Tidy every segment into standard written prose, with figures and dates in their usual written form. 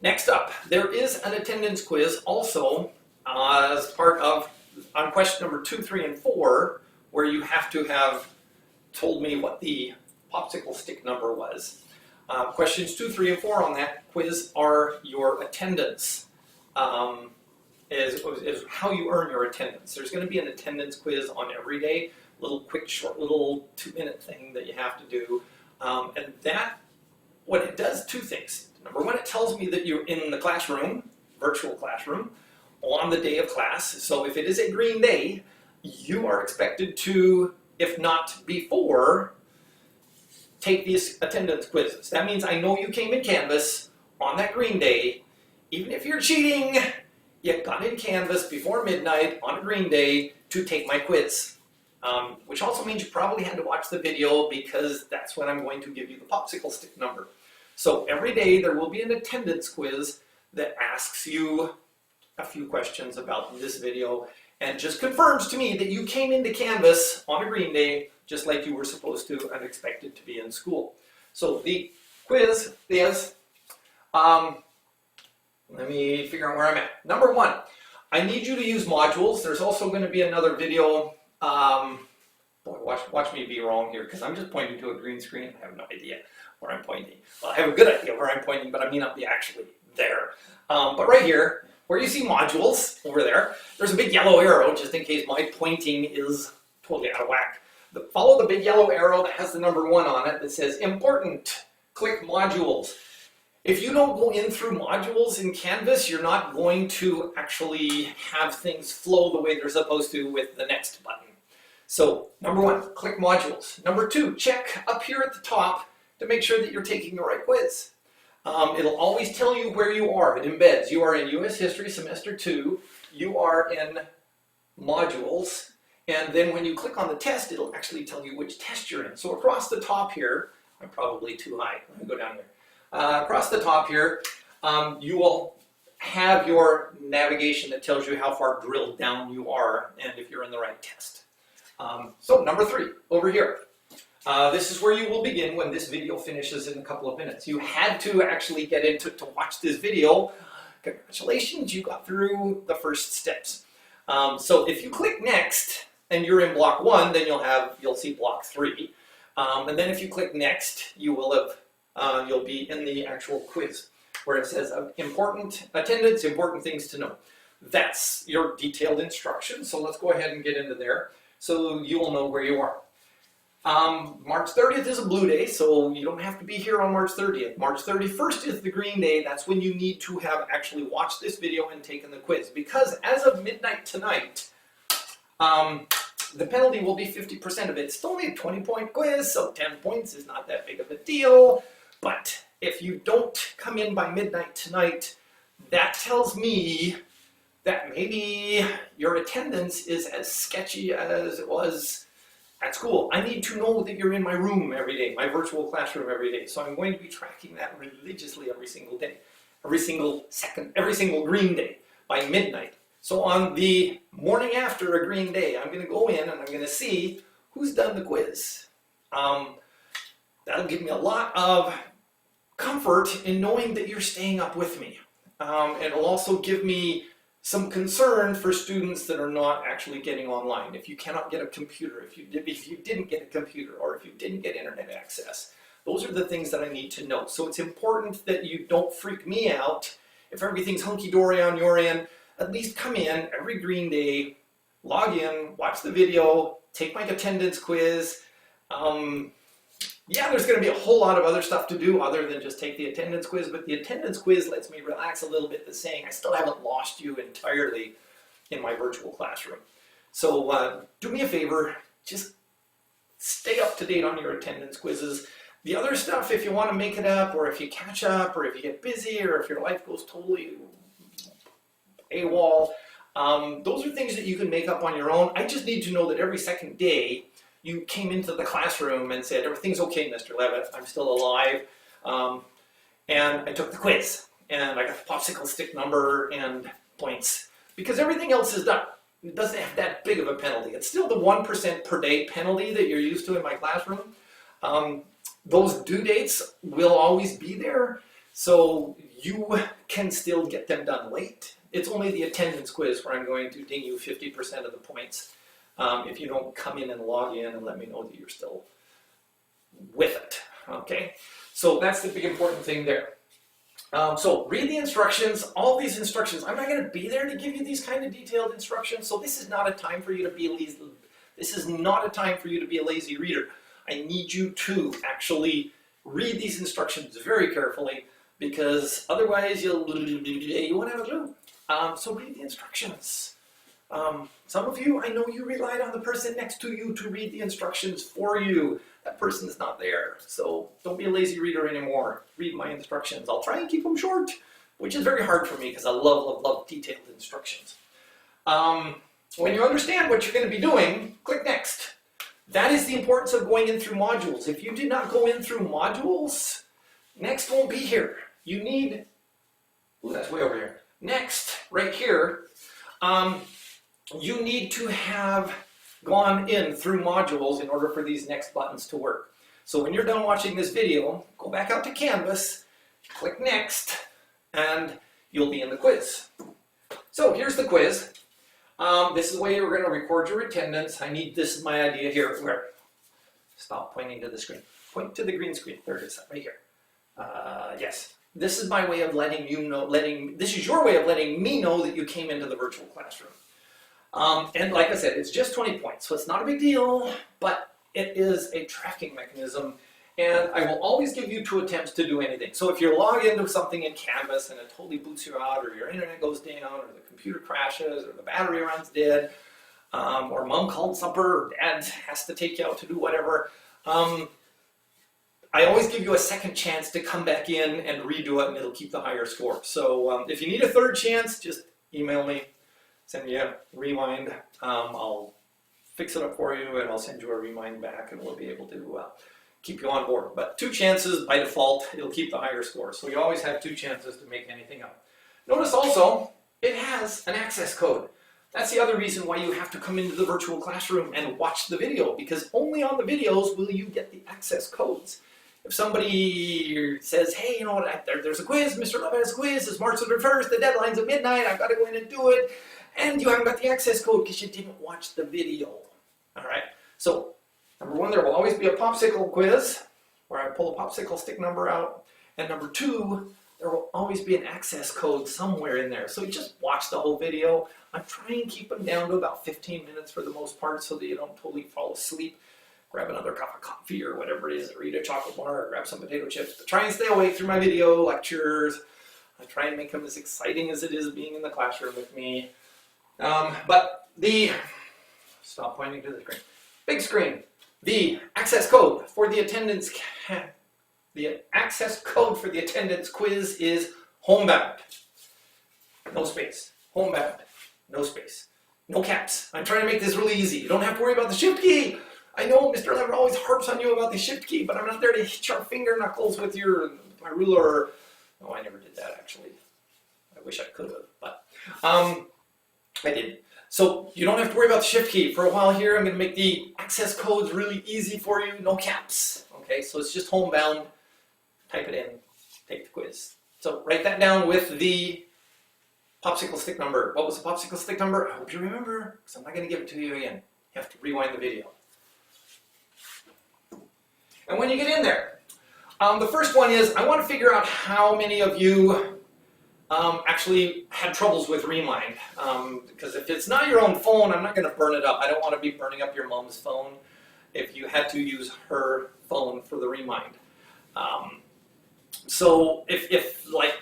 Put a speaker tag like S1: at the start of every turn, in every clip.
S1: Next up, there is an attendance quiz also as part of, on question number 2, 3, and 4, where you have to have told me what the popsicle stick number was. Questions 2, 3, and 4 on that quiz are your attendance, is how you earn your attendance. There's going to be an attendance quiz on every day, little quick, short, little 2-minute thing that you have to do. And that, what it does, 2 things. Number 1, it tells me that you're in the classroom, virtual classroom, on the day of class. So if it is a green day, you are expected to, if not before, take these attendance quizzes. That means I know you came in Canvas on that green day. Even if you're cheating, you got in Canvas before midnight on a green day to take my quiz. Which also means you probably had to watch the video, because that's when I'm going to give you the popsicle stick number. So every day there will be an attendance quiz that asks you a few questions about this video and just confirms to me that you came into Canvas on a green day just like you were supposed to and expected to be in school. So the quiz is, let me figure out where I'm at. Number 1, I need you to use modules. There's also going to be another video. Boy, watch me be wrong here, because I'm just pointing to a green screen. I have no idea where I'm pointing. Well, I have a good idea where I'm pointing, but I may not be actually there. But right here, where you see modules over there, there's a big yellow arrow, just in case my pointing is totally out of whack. Follow the big yellow arrow that has the number 1 on it that says important. Click modules. If you don't go in through modules in Canvas, you're not going to actually have things flow the way they're supposed to with the next button. So, number 1, click modules. Number 2, check up here at the top to make sure that you're taking the right quiz. It'll always tell you where you are. It embeds. You are in U.S. History Semester 2. You are in modules. And then when you click on the test, it'll actually tell you which test you're in. So across the top here, I'm probably too high. Let me go down there. Across the top here, you will have your navigation that tells you how far drilled down you are and if you're in the right test. So number 3, over here. This is where you will begin when this video finishes in a couple of minutes. You had to actually get into to watch this video. Congratulations, you got through the first steps. So if you click next and you're in block 1, then you'll see block 3. And then if you click next, you will have you'll be in the actual quiz where it says important attendance, important things to know. That's your detailed instructions. So let's go ahead and get into there so you will know where you are. March 30th is a blue day, so you don't have to be here on March 30th. March 31st is the green day. That's when you need to have actually watched this video and taken the quiz. Because as of midnight tonight, the penalty will be 50% of it. It's only a 20-point quiz, so 10 points is not that big of a deal. But if you don't come in by midnight tonight, that tells me that maybe your attendance is as sketchy as it was at school. I need to know that you're in my room every day, my virtual classroom every day. So I'm going to be tracking that religiously every single day, every single second, every single green day by midnight. So on the morning after a green day, I'm going to go in and I'm going to see who's done the quiz. That'll give me a lot of comfort in knowing that you're staying up with me. It'll also give me some concern for students that are not actually getting online. If you cannot get a computer, if you didn't get a computer, or if you didn't get internet access, those are the things that I need to know. So it's important that you don't freak me out. If everything's hunky-dory on your end, at least come in every green day, log in, watch the video, take my attendance quiz. Yeah, there's going to be a whole lot of other stuff to do other than just take the attendance quiz, but the attendance quiz lets me relax a little bit, saying I still haven't lost you entirely in my virtual classroom. So do me a favor, just stay up to date on your attendance quizzes. The other stuff, if you want to make it up, or if you catch up, or if you get busy, or if your life goes totally AWOL, those are things that you can make up on your own. I just need to know that every second day you came into the classroom and said, everything's okay, Mr. Leavitt, I'm still alive. And I took the quiz, and I got the popsicle stick number and points, because everything else is done. It doesn't have that big of a penalty. It's still the 1% per day penalty that you're used to in my classroom. Those due dates will always be there. So you can still get them done late. It's only the attendance quiz where I'm going to ding you 50% of the points if you don't come in and log in and let me know that you're still with it, okay? So that's the big important thing there. So read the instructions, all these instructions. I'm not going to be there to give you these kind of detailed instructions, so this is not a time for you to be lazy. This is not a time for you to be a lazy reader. I need you to actually read these instructions very carefully, because otherwise you won't have a clue. So read the instructions. Some of you, I know you relied on the person next to you to read the instructions for you. That person is not there, so don't be a lazy reader anymore. Read my instructions. I'll try and keep them short, which is very hard for me because I love detailed instructions. When you understand what you're going to be doing, click next. That is the importance of going in through modules. If you did not go in through modules, next won't be here. You need, ooh, that's way over here. Next, right here, you need to have gone in through modules in order for these next buttons to work. So when you're done watching this video, go back out to Canvas, click next, and you'll be in the quiz. So here's the quiz. This is the way you're going to record your attendance. This is my idea here. Where? Stop pointing to the screen. Point to the green screen. There it is, right here. Yes. This is my way of letting you know, this is your way of letting me know that you came into the virtual classroom. And like I said, it's just 20 points, so it's not a big deal, but it is a tracking mechanism, and I will always give you 2 attempts to do anything. So if you log into something in Canvas and it totally boots you out, or your internet goes down, or the computer crashes, or the battery runs dead, or mom called supper, or dad has to take you out to do whatever, I always give you a second chance to come back in and redo it, and it'll keep the higher score. So if you need a third chance, just email me. Send me a rewind. I'll fix it up for you, and I'll send you a remind back, and we'll be able to keep you on board. But 2 chances by default, it'll keep the higher score. So you always have 2 chances to make anything up. Notice also, it has an access code. That's the other reason why you have to come into the virtual classroom and watch the video, because only on the videos will you get the access codes. If somebody says, hey, you know what, there's a quiz, Mr. Leavitt has a quiz, it's March 31st, the deadline's at midnight, I've got to go in and do it, and you haven't got the access code because you didn't watch the video. All right, so number 1, there will always be a popsicle quiz where I pull a popsicle stick number out, and number 2, there will always be an access code somewhere in there. So you just watch the whole video. I'm trying to keep them down to about 15 minutes for the most part so that you don't totally fall asleep. Grab another cup of coffee or whatever it is, or eat a chocolate bar, or grab some potato chips. But try and stay awake through my video lectures. I try and make them as exciting as it is being in the classroom with me. Stop pointing to the screen. Big screen. The access code for the attendance quiz is homebound. No space. Homebound. No space. No caps. I'm trying to make this really easy. You don't have to worry about the shift key. I know Mr. Leavitt always harps on you about the shift key, but I'm not there to hit your finger knuckles with my ruler. No, I never did that actually. I wish I could have, but I did. So you don't have to worry about the shift key. For a while here, I'm going to make the access codes really easy for you. No caps. Okay, so it's just homebound. Type it in. Take the quiz. So write that down with the popsicle stick number. What was the popsicle stick number? I hope you remember, because I'm not going to give it to you again. You have to rewind the video. And when you get in there, the first one is I want to figure out how many of you actually had troubles with Remind. Because if it's not your own phone, I'm not going to burn it up. I don't want to be burning up your mom's phone if you had to use her phone for the Remind. So if like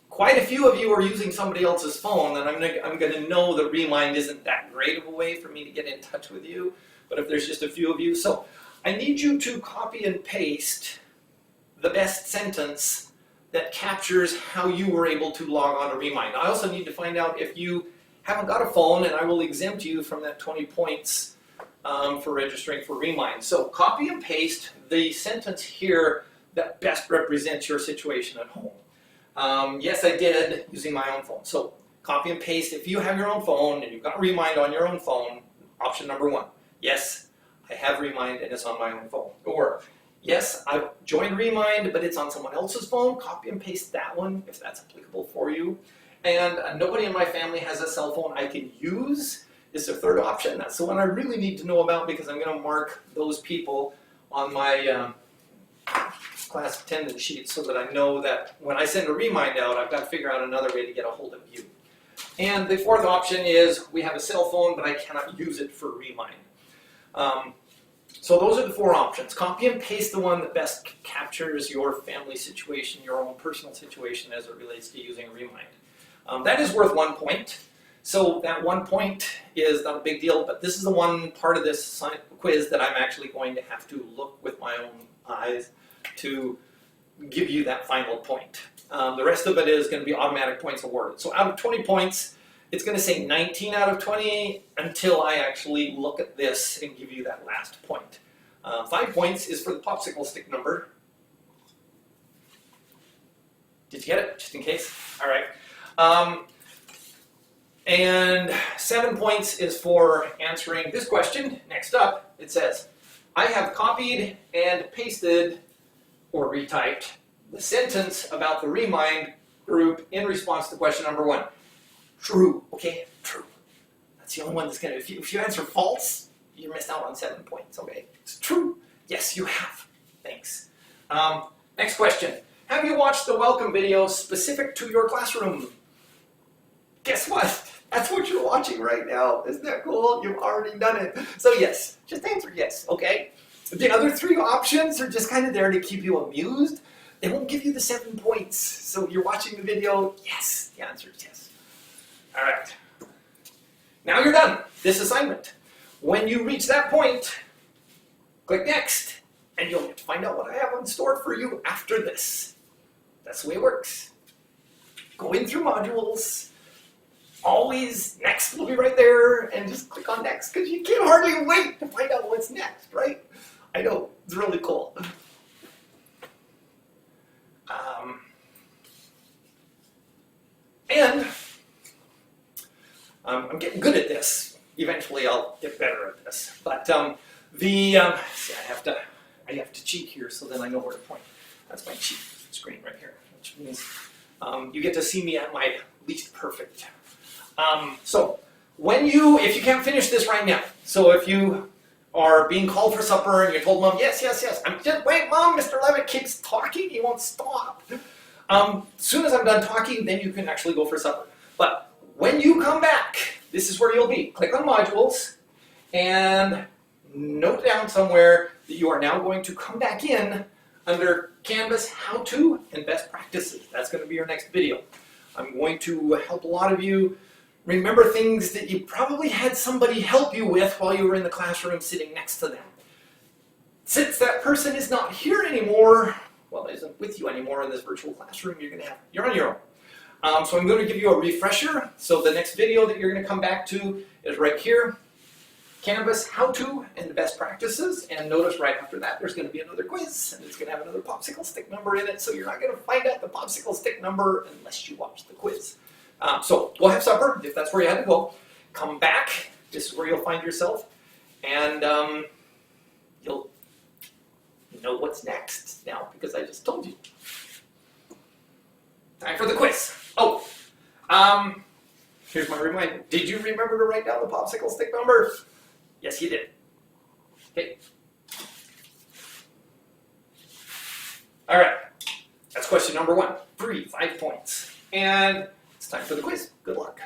S1: quite a few of you are using somebody else's phone, then I'm going to know that Remind isn't that great of a way for me to get in touch with you. But if there's just a few of you, so I need you to copy and paste the best sentence that captures how you were able to log on to Remind. I also need to find out if you haven't got a phone, and I will exempt you from that 20 points for registering for Remind. So copy and paste the sentence here that best represents your situation at home. Yes, I did using my own phone. So copy and paste. If you have your own phone and you've got Remind on your own phone, option number 1. Yes, I have Remind and it's on my own phone. Or, Yes, I've joined Remind, but it's on someone else's phone. Copy and paste that one if that's applicable for you. And nobody in my family has a cell phone I can use is the third option. That's the one I really need to know about because I'm going to mark those people on my class attendance sheet so that I know that when I send a Remind out, I've got to figure out another way to get a hold of you. And the fourth option is we have a cell phone, but I cannot use it for Remind. So those are the four options. Copy and paste the one that best captures your family situation, your own personal situation as it relates to using Remind. That is worth 1 point. So that 1 point is not a big deal, but this is the one part of this quiz that I'm actually going to have to look with my own eyes to give you that final point. The rest of it is going to be automatic points awarded. So out of 20 points, it's going to say 19 out of 20 until I actually look at this and give you that last point. 5 points is for the popsicle stick number. Did you get it? Just in case? All right. And 7 points is for answering this question. Next up, it says, I have copied and pasted or retyped the sentence about the Remind group in response to question number 1. True, okay? True. That's the only one that's going to, if you answer false, you missed out on 7 points, okay? It's true. Yes, you have. Thanks. Next question. Have you watched the welcome video specific to your classroom? Guess what? That's what you're watching right now. Isn't that cool? You've already done it. So yes, just answer yes, okay? The other 3 options are just kind of there to keep you amused. They won't give you the 7 points. So you're watching the video, yes, the answer is yes. All right. Now you're done. This assignment. When you reach that point, click next, and you'll get to find out what I have in store for you after this. That's the way it works. Go in through modules. Always next will be right there, and just click on next because you can hardly wait to find out what's next, right? I know, it's really cool. And I'm getting good at this. Eventually, I'll get better at this. But see, I have to cheat here, so then I know where to point. That's my cheat screen right here, which means you get to see me at my least perfect. So if you can't finish this right now, so if you are being called for supper and you're told, Mom, yes, wait, Mom, Mr. Leavitt keeps talking, he won't stop. As soon as I'm done talking, then you can actually go for supper. But when you come back, this is where you'll be. Click on modules and note down somewhere that you are now going to come back in under Canvas, How To, and Best Practices. That's going to be your next video. I'm going to help a lot of you remember things that you probably had somebody help you with while you were in the classroom sitting next to them. Since that person is not here anymore, well, isn't with you anymore in this virtual classroom, you're on your own. So I'm going to give you a refresher. So the next video that you're going to come back to is right here. Canvas, How To, and Best Practices. And notice right after that, there's going to be another quiz, and it's going to have another popsicle stick number in it, so you're not going to find out the popsicle stick number unless you watch the quiz. So go have supper, if that's where you had to go. Come back, this is where you'll find yourself, and you'll know what's next now, because I just told you. Time for the quiz. Oh, here's my reminder. Did you remember to write down the popsicle stick number? Yes, you did. Okay. All right. That's question number 1. 5 points. And it's time for the quiz. Good luck.